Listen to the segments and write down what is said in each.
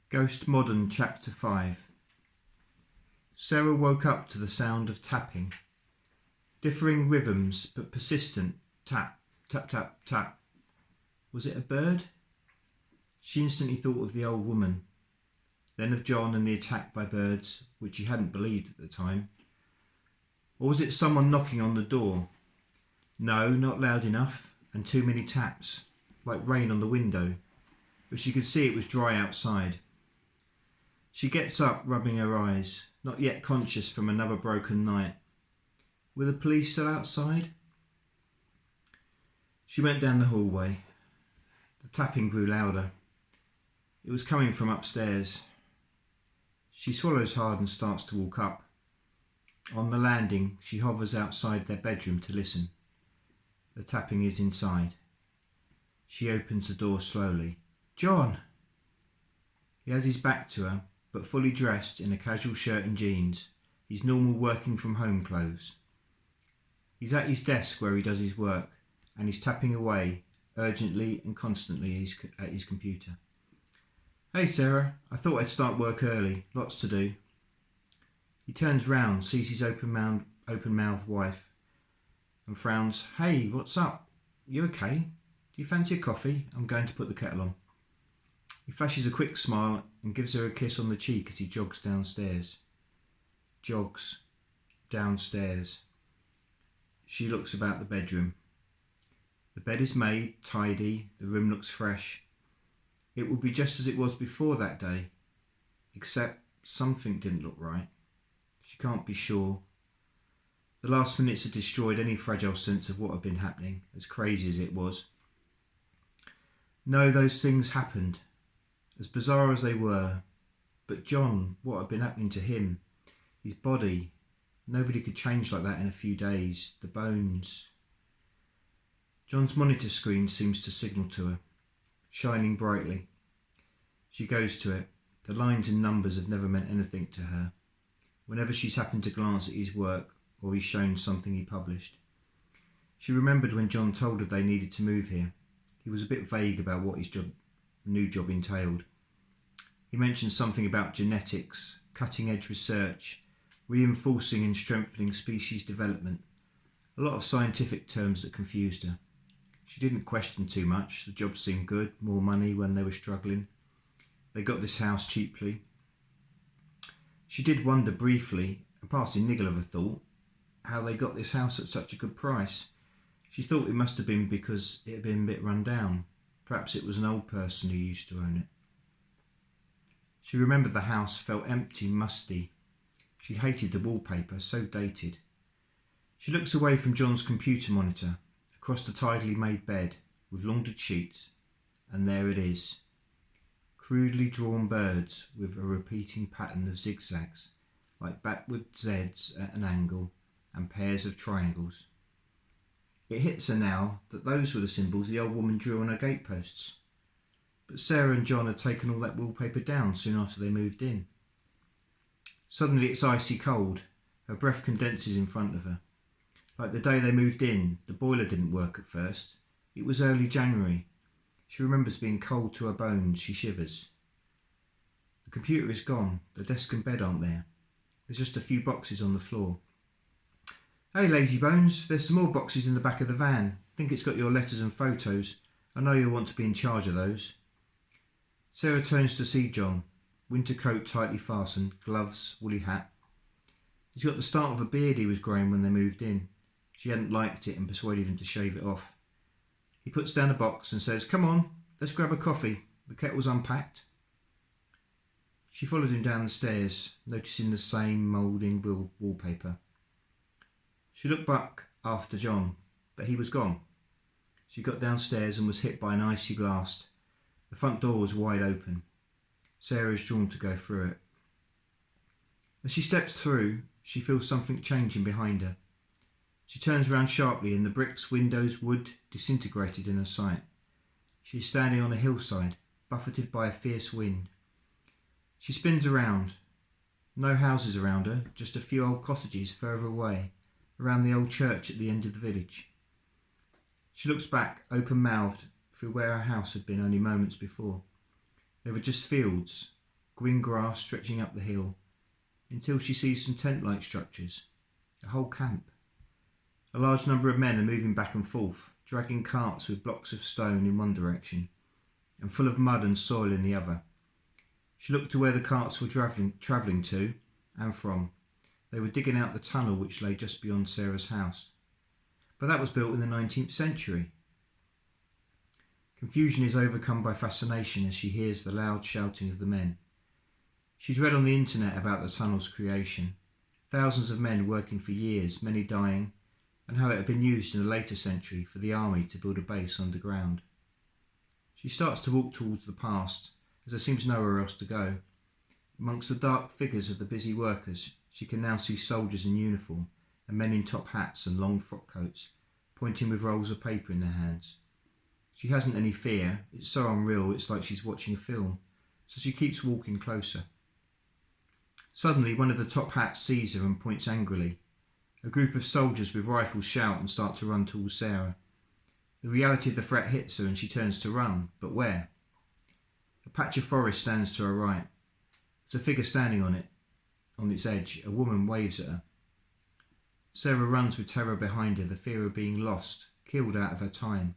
Ghost Modern Chapter 5. Sarah woke up to the sound of tapping. Differing rhythms, but persistent. Tap, tap, tap, tap. Was it a bird? She instantly thought of the old woman, then of John and the attack by birds, which she hadn't believed at the time. Or was it someone knocking on the door? No, not loud enough, and too many taps, like rain on the window, but she could see it was dry outside. She gets up, rubbing her eyes, not yet conscious from another broken night. Were the police still outside? She went down the hallway. The tapping grew louder. It was coming from upstairs. She swallows hard and starts to walk up. On the landing, she hovers outside their bedroom to listen. The tapping is inside. She opens the door slowly. John! He has his back to her, but fully dressed in a casual shirt and jeans, his normal working from home clothes. He's at his desk where he does his work, and he's tapping away, urgently and constantly at his computer. Hey Sarah, I thought I'd start work early, lots to do. He turns round, sees his open-mouthed wife, and frowns. Hey, what's up? You okay? Do you fancy a coffee? I'm going to put the kettle on. He flashes a quick smile and gives her a kiss on the cheek as he jogs downstairs. Jogs downstairs. She looks about the bedroom. The bed is made, tidy, the room looks fresh. It will be just as it was before that day, except something didn't look right. She can't be sure. The last minutes had destroyed any fragile sense of what had been happening, as crazy as it was. No, those things happened, as bizarre as they were. But John, what had been happening to him? His body. Nobody could change like that in a few days. The bones. John's monitor screen seems to signal to her, shining brightly. She goes to it. The lines and numbers have never meant anything to her. Whenever she's happened to glance at his work, or he's shown something he published. She remembered when John told her they needed to move here. He was a bit vague about what his new job entailed. He mentioned something about genetics, cutting-edge research, reinforcing and strengthening species development. A lot of scientific terms that confused her. She didn't question too much. The job seemed good, more money when they were struggling. They got this house cheaply. She did wonder briefly, a passing niggle of a thought, how they got this house at such a good price. She thought it must have been because it had been a bit run down. Perhaps it was an old person who used to own it. She remembered the house felt empty, musty. She hated the wallpaper, so dated. She looks away from John's computer monitor, across the tidily made bed, with laundered sheets, and there it is. Crudely drawn birds with a repeating pattern of zigzags, like backward Zs at an angle, and pairs of triangles. It hits her now that those were the symbols the old woman drew on her gateposts. But Sarah and John had taken all that wallpaper down soon after they moved in. Suddenly it's icy cold. Her breath condenses in front of her. Like the day they moved in, the boiler didn't work at first. It was early January. She remembers being cold to her bones. She shivers. The computer is gone. The desk and bed aren't there. There's just a few boxes on the floor. Hey, lazy bones, there's some more boxes in the back of the van. Think it's got your letters and photos. I know you'll want to be in charge of those. Sarah turns to see John. Winter coat tightly fastened, gloves, woolly hat. He's got the start of a beard he was growing when they moved in. She hadn't liked it and persuaded him to shave it off. He puts down a box and says, Come on, let's grab a coffee. The kettle's unpacked. She followed him down the stairs, noticing the same moulding wallpaper. She looked back after John, but he was gone. She got downstairs and was hit by an icy blast. The front door was wide open. Sarah is drawn to go through it. As she steps through, she feels something changing behind her. She turns round sharply and the bricks, windows, wood disintegrated in her sight. She is standing on a hillside, buffeted by a fierce wind. She spins around. No houses around her, just a few old cottages further away, around the old church at the end of the village. She looks back, open-mouthed, through where her house had been only moments before. There were just fields, green grass stretching up the hill, until she sees some tent-like structures, a whole camp. A large number of men are moving back and forth, dragging carts with blocks of stone in one direction, and full of mud and soil in the other. She looked to where the carts were travelling to and from. They were digging out the tunnel which lay just beyond Sarah's house. But that was built in the 19th century. Confusion is overcome by fascination as she hears the loud shouting of the men. She'd read on the internet about the tunnel's creation, thousands of men working for years, many dying, and how it had been used in a later century for the army to build a base underground. She starts to walk towards the past, as there seems nowhere else to go. Amongst the dark figures of the busy workers, she can now see soldiers in uniform and men in top hats and long frock coats, pointing with rolls of paper in their hands. She hasn't any fear. It's so unreal, it's like she's watching a film, so she keeps walking closer. Suddenly, one of the top hats sees her and points angrily. A group of soldiers with rifles shout and start to run towards Sarah. The reality of the threat hits her and she turns to run, but where? A patch of forest stands to her right. There's a figure standing on it. On its edge, a woman waves at her. Sarah runs with terror behind her, the fear of being lost, killed out of her time,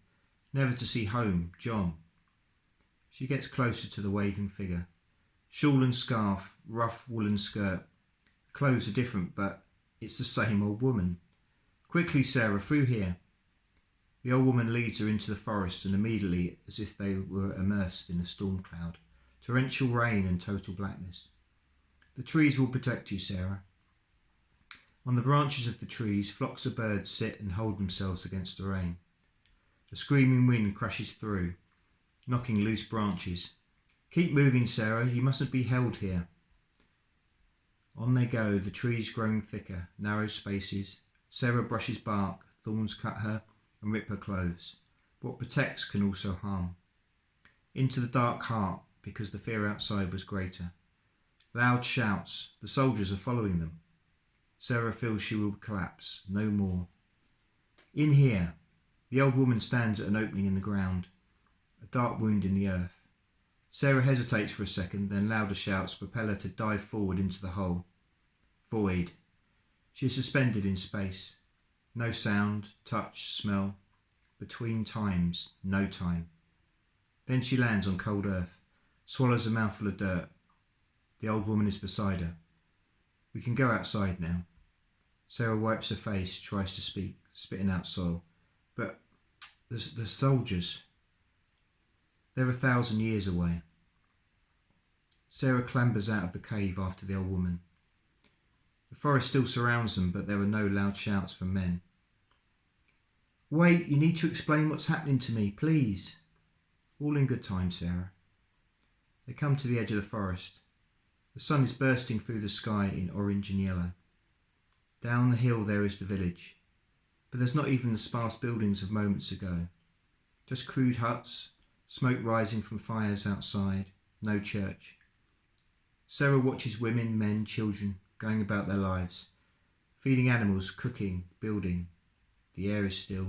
never to see home, John. She gets closer to the waving figure. Shawl and scarf, rough woolen skirt. Clothes are different, but it's the same old woman. Quickly, Sarah, through here. The old woman leads her into the forest, and immediately, as if they were immersed in a storm cloud, torrential rain and total blackness. The trees will protect you, Sarah. On the branches of the trees, flocks of birds sit and hold themselves against the rain. A screaming wind crashes through, knocking loose branches. Keep moving, Sarah, you mustn't be held here. On they go, the trees growing thicker, narrow spaces. Sarah brushes bark, thorns cut her and rip her clothes. What protects can also harm. Into the dark heart, because the fear outside was greater. Loud shouts, the soldiers are following them. Sarah feels she will collapse, no more. In here, the old woman stands at an opening in the ground, a dark wound in the earth. Sarah hesitates for a second, then louder shouts propel her to dive forward into the hole. Void. She is suspended in space. No sound, touch, smell. Between times, no time. Then she lands on cold earth, swallows a mouthful of dirt. The old woman is beside her. We can go outside now. Sarah wipes her face, tries to speak, spitting out soil. But the soldiers... They're 1,000 years away. Sarah clambers out of the cave after the old woman. The forest still surrounds them, but there are no loud shouts from men. Wait, you need to explain what's happening to me, please. All in good time, Sarah. They come to the edge of the forest. The sun is bursting through the sky in orange and yellow. Down the hill there is the village, but there's not even the sparse buildings of moments ago. Just crude huts, smoke rising from fires outside, no church. Sarah watches women, men, children going about their lives, feeding animals, cooking, building. The air is still.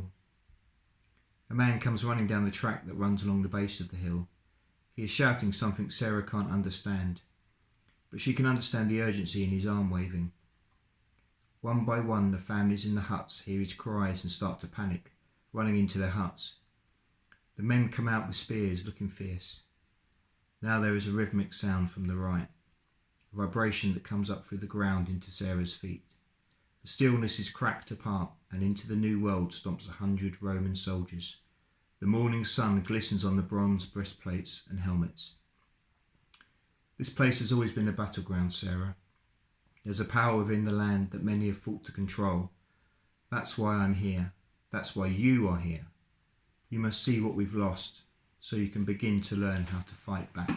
A man comes running down the track that runs along the base of the hill. He is shouting something Sarah can't understand, but she can understand the urgency in his arm waving. One by one, the families in the huts hear his cries and start to panic, running into their huts. The men come out with spears, looking fierce. Now there is a rhythmic sound from the right, a vibration that comes up through the ground into Sarah's feet. The stillness is cracked apart, and into the new world stomps 100 Roman soldiers. The morning sun glistens on the bronze breastplates and helmets. This place has always been a battleground, Sarah. There's a power within the land that many have fought to control. That's why I'm here. That's why you are here. You must see what we've lost, so you can begin to learn how to fight back.